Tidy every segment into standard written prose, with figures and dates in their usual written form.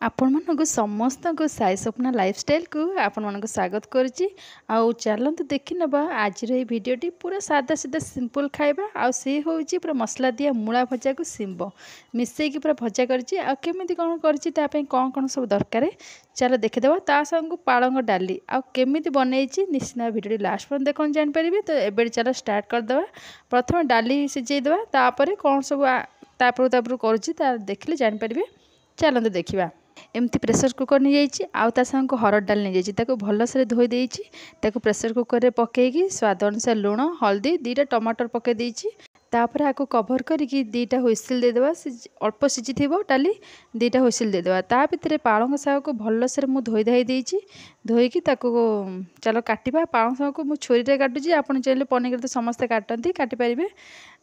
आपण मानक समस्त को साई स्वप्न लाइफस्टाइल को आपण मानक स्वागत करुच्ची। आउ चलतु देखी नवा आज भिडटी पूरा सादा सीधा सिंपल खाइबा आ से होची पूरा मसला दिया मूला भजा को सिंब मिसेकी पूरा भजा करची आ केमिति कोन करची ता पई कोन कोन सब दरकार चलो देखिदेवा ता संग पालंग डाली आ केमिति बनैची निश्चित भिडटी लास्ट पर देखन जान परिबे। तो एबे चलो स्टार्ट कर देबा। प्रथम डाली सिझेई देबा तापर कोन सब तापर करुची ता देखले जान परिबे। चलते देखिबा। एमती प्रेसर कुकर नहीं जाइए आउ ता संग हरड़ डाल नहीं जाइए भल से धोई देती प्रेसर कुकर रे पकईकी स्वाद अनुसार लुण हल्दी दीटा टमाटर पकई देती तापर आपको कभर करके दीटा हुइसिल देदेबा। अल्प सीझी डाली दीटा हुइसिल देदेबा ता भितर पालंग शाग को भल से मुझे धोई धाई देती धोईकी चलो काटिबा। पालंग शाग को मुझे छुरी काटुची आपन चाहिए पनीर तो समस्ते काटती काटिपारे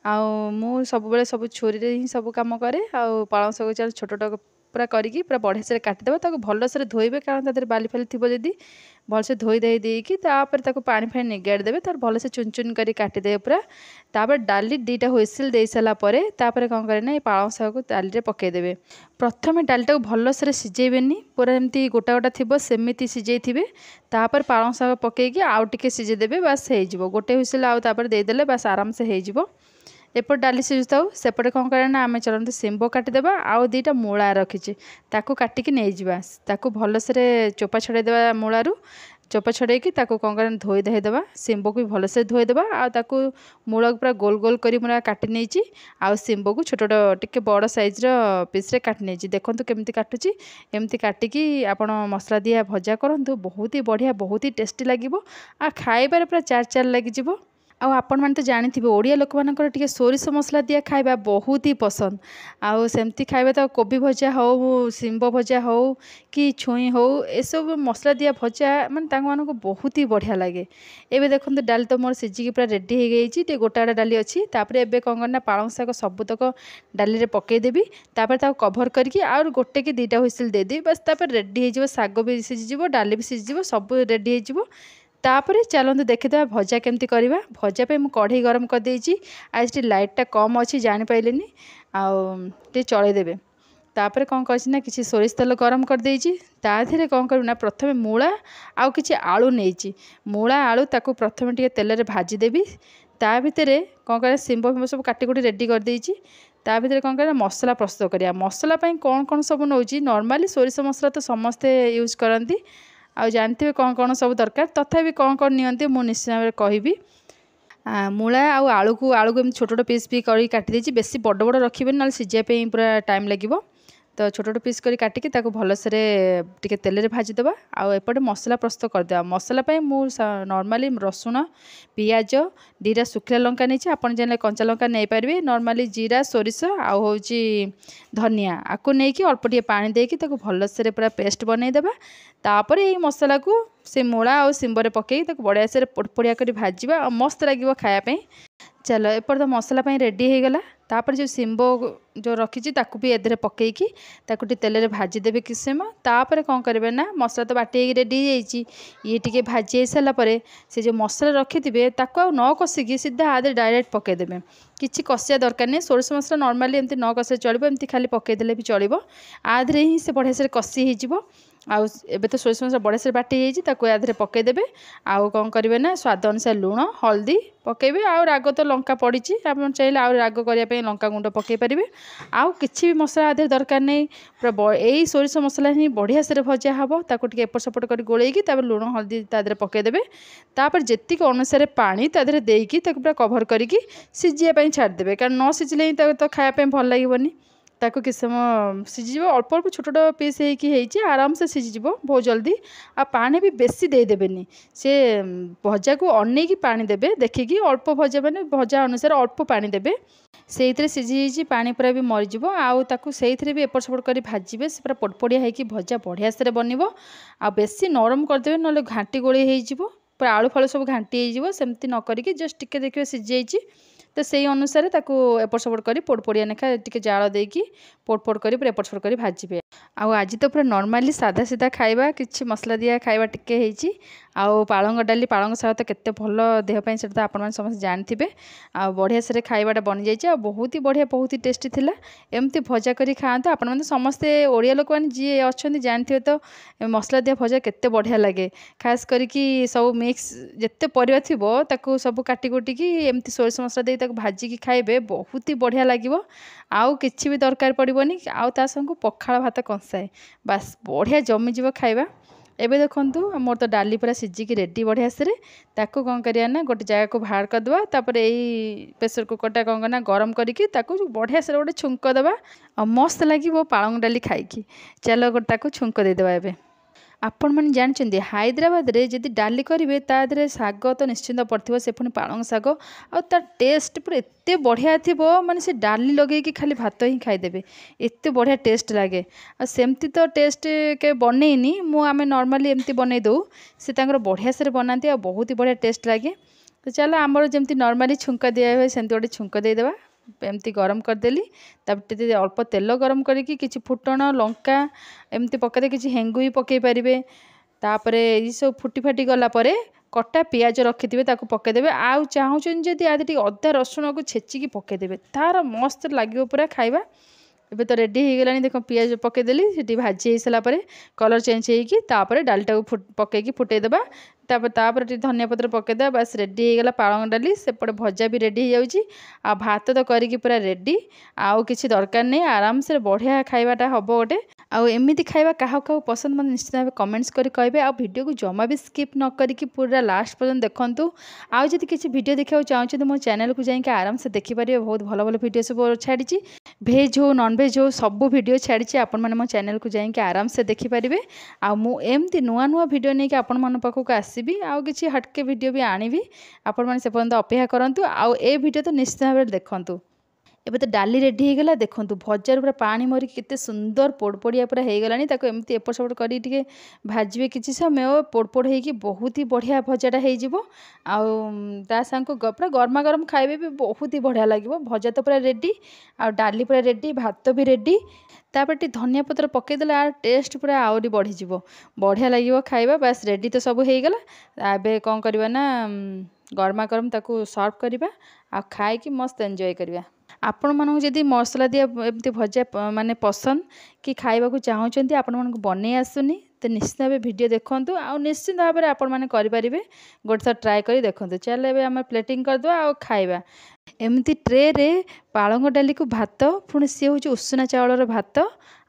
आउ सब सब छुरी ही सब कम करे आउ पालंग शाग चलो छोट पूरा करिकी पूरा बढ़िया से काटिदेबा ताको भल से धोइबे कारण तादेर बाली फाली थी जदि भल से धोई धाई देकी तापर ताको पानी फानी निगाड़ देबे तार भल से चुन चुन करी काटिदेबे पूरा। तापर डाली दीटा हुइसिल दे सारा परे तापर कौन करे ना पालंग शाग को डाली रे पकई देबे। प्रथमे डालीटा को भल से सिझेइबेनी पूरा एमती गोटा गोटा थिबो सेमिति सिझेइथिबे तापर पालंग शाग पकईकी आउ टिके सिझे देबे बास हेइजिवो गोटे हुइसिल आउ तापर दे देले बास आराम से हेइजिवो। एपट डाली सिझुताऊ सेपटे कौन करें आम चलते सिंब काटिदेबा आउ दीटा मूला रखी ताकू काटिकी नहीं जावा ताकू भल से चोपा छड़ेदेबा मूलारू चोपा छड़ेकी ताकू कौन करें धोई धाई देबा सिंब को भी भल से धोईदेबा आकू मूला को पूरा गोल गोल करी मूला काटी नहीं आउ सिंब को छोट टिके बड़ साइज पीस रे काटी नहीं देखो केमती काटुची एमती काटिकी आपण मसला दिया भजा करंतु बहुत ही बढ़िया बहुत ही टेस्टी लगिवो आ खाइबार पूरा चार चार लगिजिवो। आपण मैंने तो जानी ओडिया लोक मानकर टिके सोरिष मसला दिया खाइबा बहुत ही पसंद आउ सेमती खाइबा तो कोबी भजा हो सिंब भजा हो कि छुई हो ए सब मसला दिया भजा माने मानको बहुत ही बढ़िया लगे। एबे देखो डाली तो मोर सिझिकी पूरा रेडी हो गई गोटा गोटा डाली अच्छी तापर एबे कौन करना पालंग शाग सबुतक डाली रे पकईदेवी तापर ताको कभर करके आउ गोटे कि दीटा हुइसिल देदेवी बस तापर रेडी हो शाग भी सिझिजिवो डाली भी सिझिजिवो सब रेडी हो। तापर चलते देखीदे भजा केमती करवा भजा पे कढ़ई गरम कर देइची आज लाइटा कम अच्छी जापारे आउ चलईदेवे। तापर कौन करना कि सोरिष तेल गरम कर देइची ताधीरे कौन करना प्रथमे मूला आउ कि आलू नहीं मूला आलू ताकू प्रथमे टे तेल रे भाजीदेवी ता भितर कौन कर सिंब फिंब सब काटिकुटी रेडी कर देइची ता भीतर कौन करना मसला प्रस्तुत करिया मसला कौन कौन सब नौची नॉर्मली सोरिष मसला तो समस्ते यूज करती आ जानते कौन कौन सब दरकार तथापि कौन कौन नियंती मु निश्चित भाव कहबी। मूला आलू को छोट छोट पीस भी कर काटी बेसी बड़ बड़ रखिए ना सिझापी पूरा टाइम लगे तो छोट छोट पीस कर काटिकी भल से टे तेल रे भाजीदेवा आउ एपटे मसला प्रस्तुत करदेवा। मसला नॉर्मली रसुण पियाज दीटा सुखिला लंका नहीं आपन चाहिए कंचा लंका नहीं पारे नॉर्मली जीरा सोरिष आउ होची धनिया आपको नहीं अल्प टे पानी देकी भल से पूरा पेस्ट बनईदेवा तापर ये मसला को से मूला और सिंबरे पकई बढ़िया से पोड़पोड़िया कर भाजवा मस्त लगे खायापी। चलो एपर तो मसला रेडी हो गला तापर जो सिंब जो रखी भी एधे पकईकी तेल रे भाजीदेवे किछ समय तापर कौन करेंगे ना मसला तो बाटी रेडी ये टे भाजी सारापर से जो मसला रखिथे ताकू न कषिकी सीधा आधे डायरेक्ट पकईदेवे किसी कषिया दरकार नहीं सोरिष मसला नॉर्मली एमती न कषे चलो एमती खाली पकईदेले भी चलो आधे ही से बढ़िया से कषि हो आउ एबे तो सोरिष मसला बढ़िया से बाटी आधे पकईदेवे आउ कौन करेंगे ना स्वाद अनुसार लुण हल्दी पकेबे आउ राग तो लंका पड़ी आप चाहिए आउ राग करने लंका गुंड पकई पारे आउ किसी भी मसला आधे दरकार नहीं पूरा यही सोरिष मसला ही बढ़िया से भजा हम ताको एपट सेपट कर गोलैकी लुण हल्दी तादे पकईदेवे तापर जेति अनुसार पानी तादे देकी पूरा कभर करके सिझापी छाड़देवे कारण न सिझिले तो खायापी भल लगे ताको किस समय सिझीज अल्प अल्प छोट छोट पीस हो आराम से सिझीज बहुत जल्दी आ पानी भी बेसी देदेवेनि से भजा को अनेक पानी देवे देखिकी अल्प भजा मैंने भजा अनुसार अल्प पानी देवे से सिझी पानी पूरा भी मरीज आउ से भी एपट सेपट कर भाजबे से पूरा पोड़पोड़िया होगी भजा बढ़िया से बन आ बेसी नरम करदे ना घाटी गोली हो पूरा आलू फालू सब घाटी होमती न करी जस्ट टिके देखिए सिझी तो सेई अनुसार ताकू एपट सपट करी पोड़ पोड़िया नेखा टिके जाल देकी पोड़ पोड़ करी एपट सपट करी भाजिबे। आउ आज तो पूरा नॉर्मली सादा सीधा खाइबा किछि मसला दिया खाइबा टिके हेची। आउ पालंग डाली पालंग शाग तो केते भल देह पई सेटा तो आपण माने समस्त जानथिबे। आ बढ़िया से खाइबाटा बनि जाइछि आ बहुत ही बढ़िया बहुत ही टेस्टी थिला। एमती भजा करी खाआंतो आपण माने समस्त ओडिया लोक माने जी अछंती जानथिबे तो मसला दिया भजा केते बढ़िया लागे। खास करी कि सब मिक्स जत्ते परिवा थिबो ताकू सब काटी कुटी कि एमती सोरिष मसला देई ताकू भाजी की खाइबे बहुत ही बढ़िया लागिवो। आउ किछि भी दरकार पड़िबोनी आउ ता संग पखाळ भात कंसाए बास बढ़िया जमी जीव खाइबा। एबे देखंतु मोर तो डाली पूरा सिझिकी रेडी बढ़िया से ताकू कौन करिया ना गोटे जगह को बाहर करदे तापर यही प्रेसर कुकरटा कौन करना गरम करिकी ताकू बढ़िया से गोटे छुंक देवा और मस्त लगे पालंग डाली खाइकी। चलो गोटे ताकू छुंक देदेबा। एबे आपण मैंने जानते हैदराबाद रे जदि डाली करेंगे तादे शाग तो निश्चिंत पड़ो से पुणी पालंग शाग आ टेस्ट पूरा एत बढ़िया थी माने से डाली लगे कि खाली भात ही खाईदेवे एत बढ़िया टेस्ट लगे। आ सेमती तो टेस्ट के बनईनी मुझे नॉर्मली एमती बनई दो से बढ़िया से बनाती आ बहुत ही बढ़िया टेस्ट लगे। तो चलो आमर जमी नॉर्मली छुंक दिया हुए सेमती गोटे छुंक देदेबा। एमती गरम करदेली तापर अल्प तेल गरम करके किसी फुटण लंका एमती पकड़े किसी हेंगु भी पकई पारे। तापर ये सब फुटी फाटी गला परे कटा पियाज रखिथे ताकू पकईदेवे। आउ चाहूँ जदि आदि अदा रसुण को छेचिकी पकईदेवे तार मस्त लगे पूरा खाइबा। एबे तो रेडी हो गलानी देख पियाज पकईदेली से भाजी हो सारापर कलर चेंज होकर डालीटा को पकईकी फुटेदेबा। तापर धनिया पत्र पकईदेवा बस रेडी हो गला पालंग डाली। सेपटे भजा भी रेडी हो जाउची आ भात तो करिकी पूरा रेडी आउ किसी दरकार नहीं आराम से बढ़िया खाइबाटा हम गोटे। आउ एमती खाइबा क्या पसंद मतलब निश्चित भाव कमेंट्स करी कहे। आ वीडियो को जमा भी स्किप न करिकी पूरा लास्ट पर्यंत देखंतु। आउ जदि किसी वीडियो देखा चाहते मो चैनल को जाइए आराम से देखिपारे बहुत भल भल वीडियो सब छाड़ी भेज हो नॉन भेज हो सब वीडियो छाड़ी आपण मैंने मो चैनल को जाइए आराम से देखिपारे। आमती नुआ नुआ वीडियो नहीं कि आपण मन पाखक आसबि आउ किसी हटके वीडियो भी आनिबि आपण मैंने से पर्यंत अपेक्षा करंतु। आउ ए वीडियो तो निश्चित भाव देखंतु। एबे तो डाली रेडी हो गला देखंतु भजार पूरा पानी मरी केते सुंदर पोड़पोड़िया पूरा हो गलानी ताको एमती एपट सपट करी टिके भाजिबे किछि समय पोड़पोड़ होइकी बहुत ही बढ़िया भजाटा हो जिवो। आउ ता संग पूरा गरमा गरम खाइबे भी बहुत ही बढ़िया लागिवो। भजा तो पूरा रेडी आ डाली पूरा रेडी भात भी रेडी तापर टी धनिया पत्र पकईदेला आर टेस्ट पूरा आहरी बढ़ी जिवो बढ़िया लागिवो खाइबा। बस रेडी तो सब हो गला। एबे कौन करबा ना गरमा गरम ताकू सर्व करबा आ खाइकी मस्त एंजॉय करबा। आपण मानू जदि मसला दिया एमती भजा माने पसंद कि खाइबा को चाहूँगी आपण मानू बनै आसुनी तो निश्चित भाव वीडियो देखंतु आ निश्चित भाव में आपण मैंने करें गोटे थर ट्राए कर देखते। चल ए आम प्लेटिंग करदे आ खाइबा। एमती ट्रे रे पालंग डाली को भात पुणी सी हूँ उषुना चाउलर भात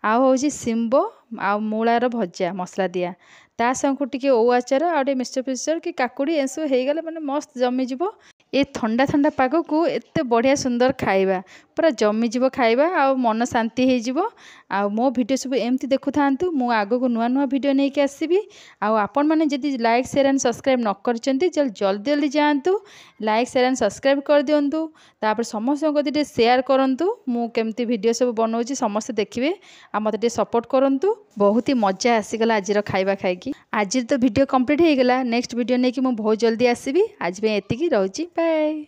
आ हूँ शिम्ब आ मूलार भजा मसला दिया ता संग टिके ओ आचार आ मिक्सचर फिक्सचर कि काकुड़ी एसबू हो गले मैंने मस्त जमीज। ये ठंडा ठंडा पाग को एत बढ़िया सुंदर खाइबा पूरा जमीज खाइबा आ मन शांति हो। आ मो वीडियो सब एमती देखु थांतु मु आगो को नुआ नुआ वीडियो नहीं के आसीबी। आपण माने जदि लाइक शेयर एंड सब्सक्राइब न करचंती जल्दी जल्दी जातु लाइक शेयर एंड सब्सक्राइब कर दियंतु। तापर समस्त को शेयर करंतु मु केमती वीडियो सब बनाउची समस्त देखिबे आ मते टे सपोर्ट करंतु। बहुत ही मजा आसीगला आज खाइबा खाइकी। आज तो वीडियो कंप्लीट हो गला नेक्स्ट वीडियो नहीं कि मु बहुत जल्दी आसीबी। आज पे एतिकी रहउची बाय।